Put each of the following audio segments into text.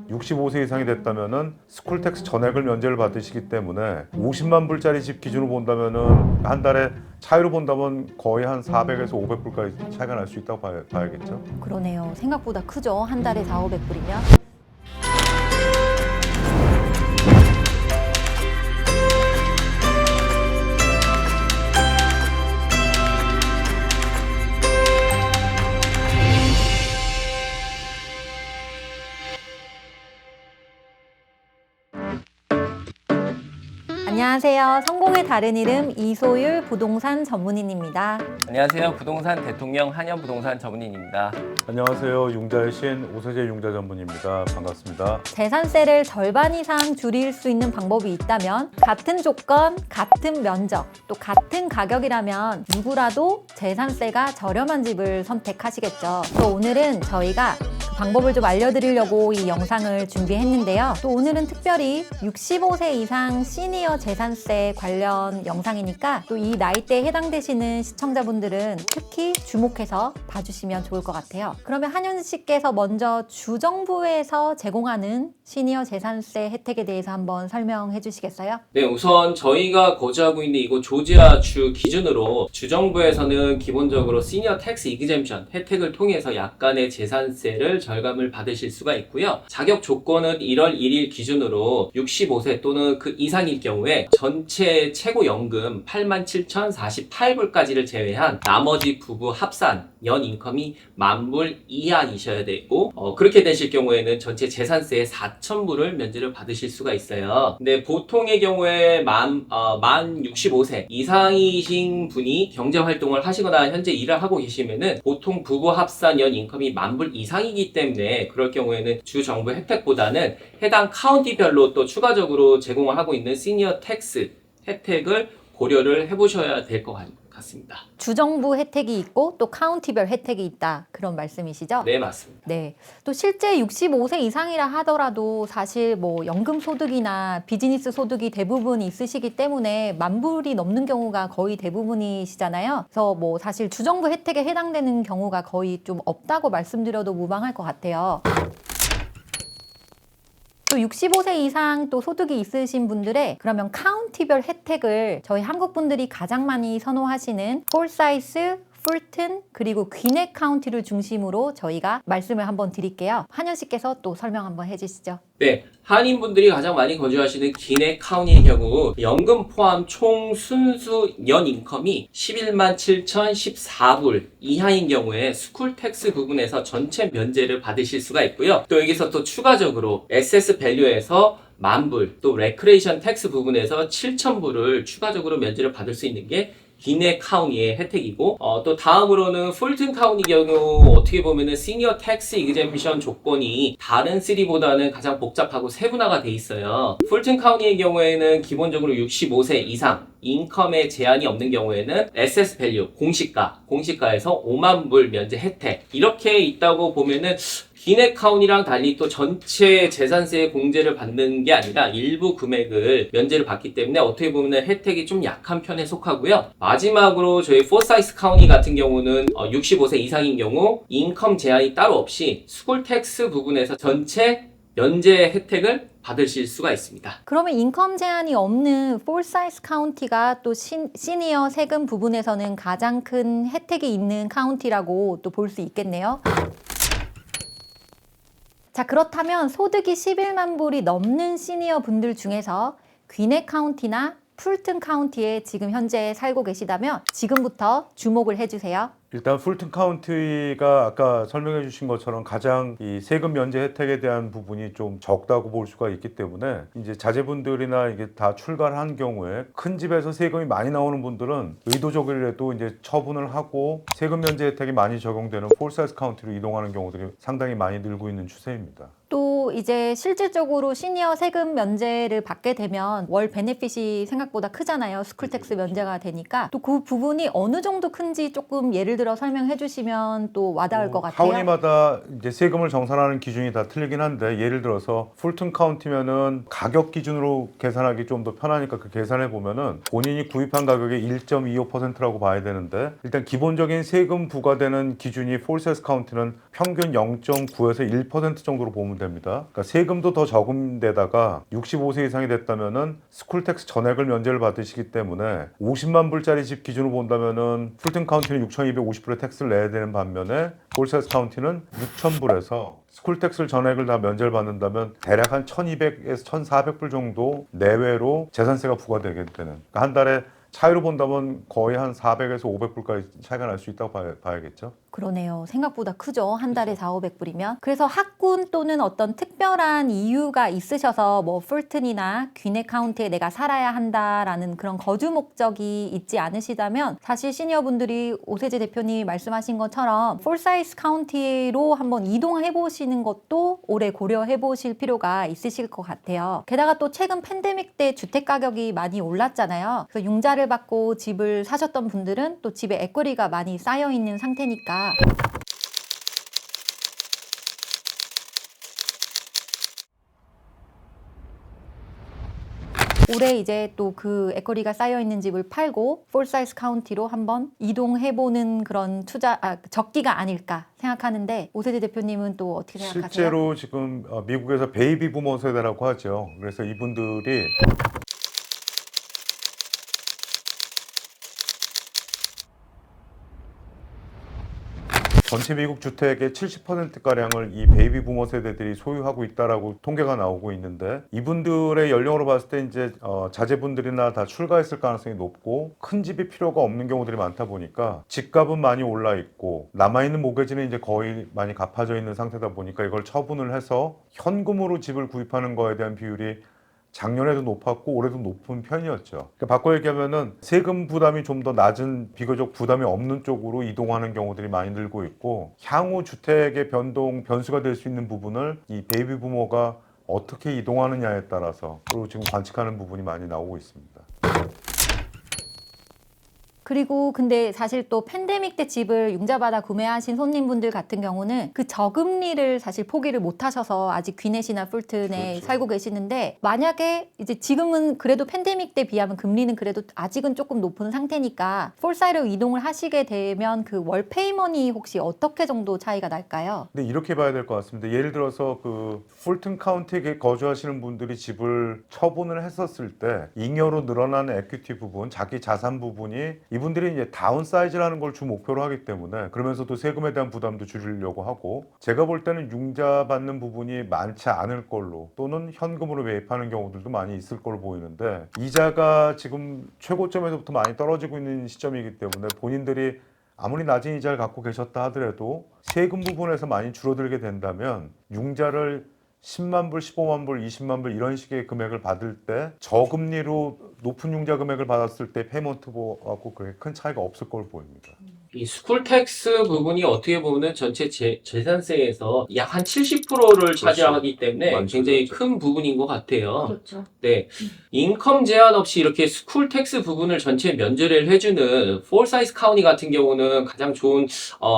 65세 이상이 됐다면은 스쿨텍스 전액을 면제를 받으시기 때문에 50만 불짜리 집 기준으로 본다면은 한 달에 차이로 본다면 거의 한 400에서 500불까지 차이가 날 수 있다고 봐야겠죠. 그러네요. 생각보다 크죠. 한 달에 400~500불이면. 안녕하세요. 성공의 다른 이름 이소율 부동산 전문인입니다. 안녕하세요. 부동산 대통령 한현부동산 전문인입니다. 안녕하세요. 융자의 신 오세재 융자 전문입니다. 반갑습니다. 재산세를 절반 이상 줄일 수 있는 방법이 있다면 같은 조건, 같은 면적, 또 같은 가격이라면 누구라도 재산세가 저렴한 집을 선택하시겠죠. 또 오늘은 저희가 그 방법을 좀 알려드리려고 이 영상을 준비했는데요. 또 오늘은 특별히 65세 이상 시니어 재산세 관련 영상이니까 또 이 나이대에 해당되시는 시청자분들은 특히 주목해서 봐주시면 좋을 것 같아요. 그러면 한현 씨께서 먼저 주정부에서 제공하는 시니어 재산세 혜택에 대해서 한번 설명해 주시겠어요? 네, 우선 저희가 거주하고 있는 이곳 조지아주 기준으로 주정부에서는 기본적으로 시니어 텍스 이그젬션 혜택을 통해서 약간의 재산세를 절감을 받으실 수가 있고요. 자격 조건은 1월 1일 기준으로 65세 또는 그 이상일 경우에 전체 최고 연금 87,048불까지를 제외한 나머지 부부 합산 연 인컴이 10,000불 이하이셔야 되고 그렇게 되실 경우에는 전체 재산세의 4,000불을 면제를 받으실 수가 있어요. 근데 보통의 경우에 만 65세 이상이신 분이 경제활동을 하시거나 현재 일을 하고 계시면은 보통 부부 합산 연 인컴이 10,000불 이상이기 때문에 그럴 경우에는 주 정부 혜택보다는 해당 카운티별로 또 추가적으로 제공을 하고 있는 시니어 텍스 혜택을 고려를 해보셔야 될 것 같습니다. 주정부 혜택이 있고 또 카운티별 혜택이 있다. 그런 말씀이시죠? 네, 맞습니다. 네. 또 실제 65세 이상이라 하더라도 사실 뭐 연금 소득이나 비즈니스 소득이 대부분 있으시기 때문에 10,000불이 넘는 경우가 거의 대부분이시잖아요. 그래서 뭐 사실 주정부 혜택에 해당되는 경우가 거의 좀 없다고 말씀드려도 무방할 것 같아요. 또 65세 이상 또 소득이 있으신 분들의 그러면 카운티별 혜택을 저희 한국 분들이 가장 많이 선호하시는 폴사이스, 풀튼, 그리고 귀넷 카운티를 중심으로 저희가 말씀을 한번 드릴게요. 한현 씨께서 또 설명 한번 해주시죠. 네, 한인분들이 가장 많이 거주하시는 기내 카운티의 경우 연금 포함 총 순수 연 인컴이 117,014불 이하인 경우에 스쿨텍스 부분에서 전체 면제를 받으실 수가 있고요. 또 여기서 또 추가적으로 SS 밸류에서 10,000불, 또 레크레이션 텍스 부분에서 7,000불을 추가적으로 면제를 받을 수 있는 게 기내 카운티의 혜택이고 또 다음으로는 풀튼 카운티 경우 어떻게 보면은 시니어 텍스 이그젬션 조건이 다른 3보다는 가장 복잡하고 세분화가 돼 있어요. 풀튼 카운티의 경우에는 기본적으로 65세 이상 인컴에 제한이 없는 경우에는 SS 밸류 공시가에서 50,000불 면제 혜택 이렇게 있다고 보면은 기내 카운티랑 달리 또 전체 재산세 공제를 받는 게 아니라 일부 금액을 면제를 받기 때문에 어떻게 보면 혜택이 좀 약한 편에 속하고요. 마지막으로 저희 포사이스 카운티 같은 경우는 65세 이상인 경우 인컴 제한이 따로 없이 스쿨텍스 부분에서 전체 면제 혜택을 받으실 수가 있습니다. 그러면 인컴 제한이 없는 폴사이스 카운티가 또 시니어 세금 부분에서는 가장 큰 혜택이 있는 카운티라고 또 볼 수 있겠네요. 자, 그렇다면 소득이 11만 불이 넘는 시니어 분들 중에서 귀넷 카운티나 풀튼 카운티에 지금 현재 살고 계시다면 지금부터 주목을 해주세요. 일단 풀튼 카운티가 아까 설명해 주신 것처럼 가장 이 세금 면제 혜택에 대한 부분이 좀 적다고 볼 수가 있기 때문에 이제 자제분들이나 이게 다 출가를 한 경우에 큰 집에서 세금이 많이 나오는 분들은 의도적이라도 이제 처분을 하고 세금 면제 혜택이 많이 적용되는 폴사이스 카운티로 이동하는 경우들이 상당히 많이 늘고 있는 추세입니다. 또 이제 실질적으로 시니어 세금 면제를 받게 되면 월 베네핏이 생각보다 크잖아요. 스쿨텍스 면제가 되니까 또 그 부분이 어느 정도 큰지 조금 예를 들어 들어 설명해 주시면 또 와닿을 것 같아요. 카운티마다 이제 세금을 정산하는 기준이 다 틀리긴 한데 예를 들어서 풀튼 카운티면은 가격 기준으로 계산하기 좀 더 편하니까 그 계산해 보면은 본인이 구입한 가격의 1.25%라고 봐야 되는데 일단 기본적인 세금 부과되는 기준이 폴세스 카운티는 평균 0.9에서 1% 정도로 보면 됩니다. 그러니까 세금도 더 적은 데다가 65세 이상이 됐다면은 스쿨텍스 전액을 면제를 받으시기 때문에 50만 불짜리 집 기준으로 본다면은 풀튼 카운티는 6,250불의 텍스를 내야 되는 반면에 폴세스 카운티는 6,000불에서 스쿨텍스를 전액을 다 면제를 받는다면 대략 한 1,200에서 1,400불 정도 내외로 재산세가 부과되게 되는 그러니까 한 달에 차이로 본다면 거의 한 400에서 500불까지 차이가 날 수 있다고 봐야겠죠. 그러네요. 생각보다 크죠. 한 달에 4,500불이면. 그래서 학군 또는 어떤 특별한 이유가 있으셔서 뭐 풀튼이나 귀네 카운티에 내가 살아야 한다라는 그런 거주 목적이 있지 않으시다면 사실 시니어분들이 오세재 대표님이 말씀하신 것처럼 폴사이스 카운티로 한번 이동해 보시는 것도 올해 고려해 보실 필요가 있으실 것 같아요. 게다가 또 최근 팬데믹 때 주택 가격이 많이 올랐잖아요. 그래서 융자를 받고 집을 사셨던 분들은 또 집에 에쿼리가 많이 쌓여 있는 상태니까 올해 이제 또 그 에쿼리가 쌓여 있는 집을 팔고 폴사이스 카운티로 한번 이동해보는 그런 적기가 아닐까 생각하는데 오세재 대표님은 또 어떻게 생각하세요? 실제로 지금 미국에서 베이비 부머 세대라고 하죠. 그래서 이분들이 전체 미국 주택의 70%가량을 이 베이비 부머 세대들이 소유하고 있다라고 통계가 나오고 있는데 이분들의 연령으로 봤을 때 이제 자제분들이나 다 출가했을 가능성이 높고 큰 집이 필요가 없는 경우들이 많다 보니까 집값은 많이 올라 있고 남아있는 모기지는 이제 거의 많이 갚아져 있는 상태다 보니까 이걸 처분을 해서 현금으로 집을 구입하는 거에 대한 비율이 작년에도 높았고 올해도 높은 편이었죠. 그러니까 바꿔 얘기하면은 세금 부담이 좀 더 낮은 비교적 부담이 없는 쪽으로 이동하는 경우들이 많이 늘고 있고 향후 주택의 변수가 될 수 있는 부분을 이 베이비 부모가 어떻게 이동하느냐에 따라서 그리고 지금 관측하는 부분이 많이 나오고 있습니다. 그리고 근데 사실 또 팬데믹 때 집을 융자받아 구매하신 손님분들 같은 경우는 그 저금리를 사실 포기를 못 하셔서 아직 귀넷이나 풀튼에 그렇죠. 살고 계시는데 만약에 이제 지금은 그래도 팬데믹 때 비하면 금리는 그래도 아직은 조금 높은 상태니까 폴사이로 이동을 하시게 되면 그 월 페이먼이 혹시 어떻게 정도 차이가 날까요? 근데 이렇게 봐야 될 것 같습니다. 예를 들어서 그 풀튼 카운티에 거주하시는 분들이 집을 처분을 했었을 때 잉여로 늘어나는 에퀴티 부분, 자기 자산 부분이 이분들이 이제 다운사이즈라는 걸 주 목표로 하기 때문에 그러면서도 세금에 대한 부담도 줄이려고 하고 제가 볼 때는 융자 받는 부분이 많지 않을 걸로 또는 현금으로 매입하는 경우들도 많이 있을 걸로 보이는데 이자가 지금 최고점에서부터 많이 떨어지고 있는 시점이기 때문에 본인들이 아무리 낮은 이자를 갖고 계셨다 하더라도 세금 부분에서 많이 줄어들게 된다면 융자를 10만 불, 15만 불, 20만 불 이런 식의 금액을 받을 때 저금리로 높은 융자 금액을 받았을 때 페이먼트하고 그렇게 큰 차이가 없을 걸로 보입니다. 이 스쿨텍스 부분이 어떻게 보면 전체 재산세에서 약 한 70%를 차지하기 때문에 많죠, 굉장히 그렇죠. 큰 부분인 것 같아요. 그렇죠. 네, 인컴 제한 없이 이렇게 스쿨텍스 부분을 전체 면제를 해주는 폴사이스 카운티 같은 경우는 가장 좋은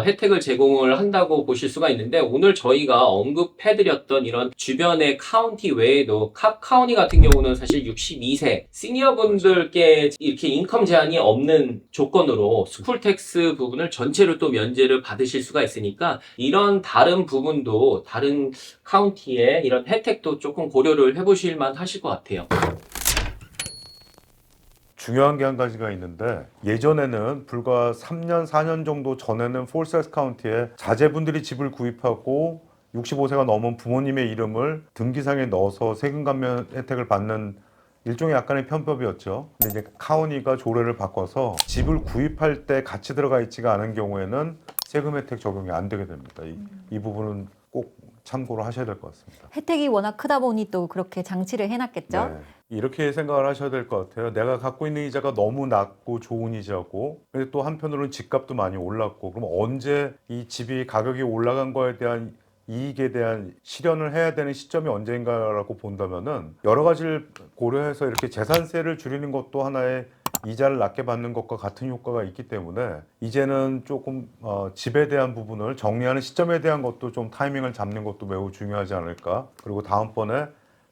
혜택을 제공을 한다고 보실 수가 있는데 오늘 저희가 언급해드렸던 이런 주변의 카운티 외에도 캅 카운티 같은 경우는 사실 62세 시니어분들께 이렇게 인컴 제한이 없는 조건으로 스쿨텍스 부분을 전체로 또 면제를 받으실 수가 있으니까 이런 다른 부분도 다른 카운티의 이런 혜택도 조금 고려를 해보실 만 하실 것 같아요. 중요한 게 한 가지가 있는데 예전에는 불과 3년, 4년 정도 전에는 폴세스 카운티에 자제분들이 집을 구입하고 65세가 넘은 부모님의 이름을 등기상에 넣어서 세금 감면 혜택을 받는 일종의 약간의 편법이었죠. 근데 이제 카운티가 조례를 바꿔서 집을 구입할 때 같이 들어가 있지가 않은 경우에는 세금 혜택 적용이 안 되게 됩니다. 이 부분은 꼭 참고로 하셔야 될 것 같습니다. 혜택이 워낙 크다 보니 또 그렇게 장치를 해놨겠죠? 네. 이렇게 생각을 하셔야 될 것 같아요. 내가 갖고 있는 이자가 너무 낮고 좋은 이자고 근데 또 한편으로는 집값도 많이 올랐고 그럼 언제 이 집이 가격이 올라간 거에 대한 이익에 대한 실현을 해야 되는 시점이 언제인가라고 본다면은 여러 가지를 고려해서 이렇게 재산세를 줄이는 것도 하나의 이자를 낮게 받는 것과 같은 효과가 있기 때문에 이제는 조금 집에 대한 부분을 정리하는 시점에 대한 것도 좀 타이밍을 잡는 것도 매우 중요하지 않을까. 그리고 다음번에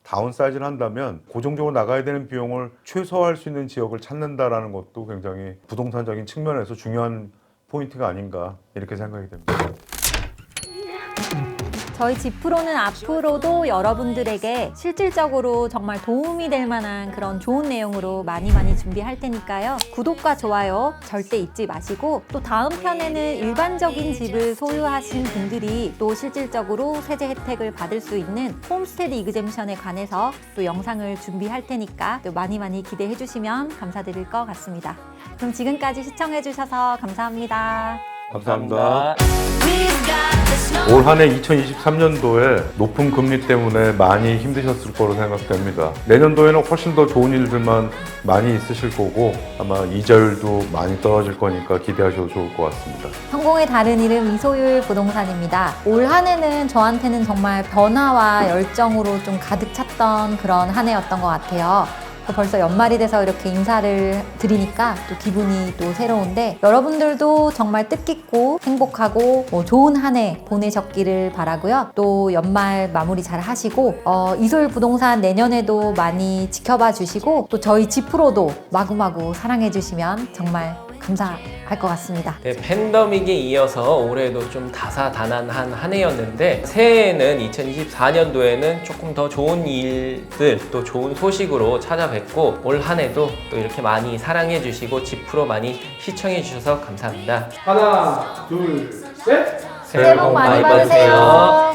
다운사이즈를 한다면 고정적으로 나가야 되는 비용을 최소화할 수 있는 지역을 찾는다라는 것도 굉장히 부동산적인 측면에서 중요한 포인트가 아닌가 이렇게 생각이 됩니다. 저희 집프로는 앞으로도 여러분들에게 실질적으로 정말 도움이 될 만한 그런 좋은 내용으로 많이 준비할 테니까요. 구독과 좋아요 절대 잊지 마시고 또 다음 편에는 일반적인 집을 소유하신 분들이 또 실질적으로 세제 혜택을 받을 수 있는 홈스테드 이그젬션에 관해서 또 영상을 준비할 테니까 또 많이 기대해 주시면 감사드릴 것 같습니다. 그럼 지금까지 시청해 주셔서 감사합니다. 감사합니다. 올 한 해 2023년도에 높은 금리 때문에 많이 힘드셨을 거로 생각됩니다. 내년도에는 훨씬 더 좋은 일들만 많이 있으실 거고 아마 이자율도 많이 떨어질 거니까 기대하셔도 좋을 것 같습니다. 성공의 다른 이름 이소율 부동산입니다. 올 한 해는 저한테는 정말 변화와 열정으로 좀 가득 찼던 그런 한 해였던 것 같아요. 벌써 연말이 돼서 이렇게 인사를 드리니까 또 기분이 또 새로운데 여러분들도 정말 뜻깊고 행복하고 좋은 한 해 보내셨기를 바라고요. 또 연말 마무리 잘 하시고 이소율 부동산 내년에도 많이 지켜봐 주시고 또 저희 집프로도 마구마구 사랑해 주시면 정말 감사할 것 같습니다. 네, 팬데믹에 이어서 올해도 좀 다사다난한 한 해였는데 새해에는 2024년도에는 조금 더 좋은 일들 또 좋은 소식으로 찾아뵙고 올 한 해도 또 이렇게 많이 사랑해 주시고 집프로 많이 시청해 주셔서 감사합니다. 하나, 둘, 셋. 새해 복 많이 받으세요.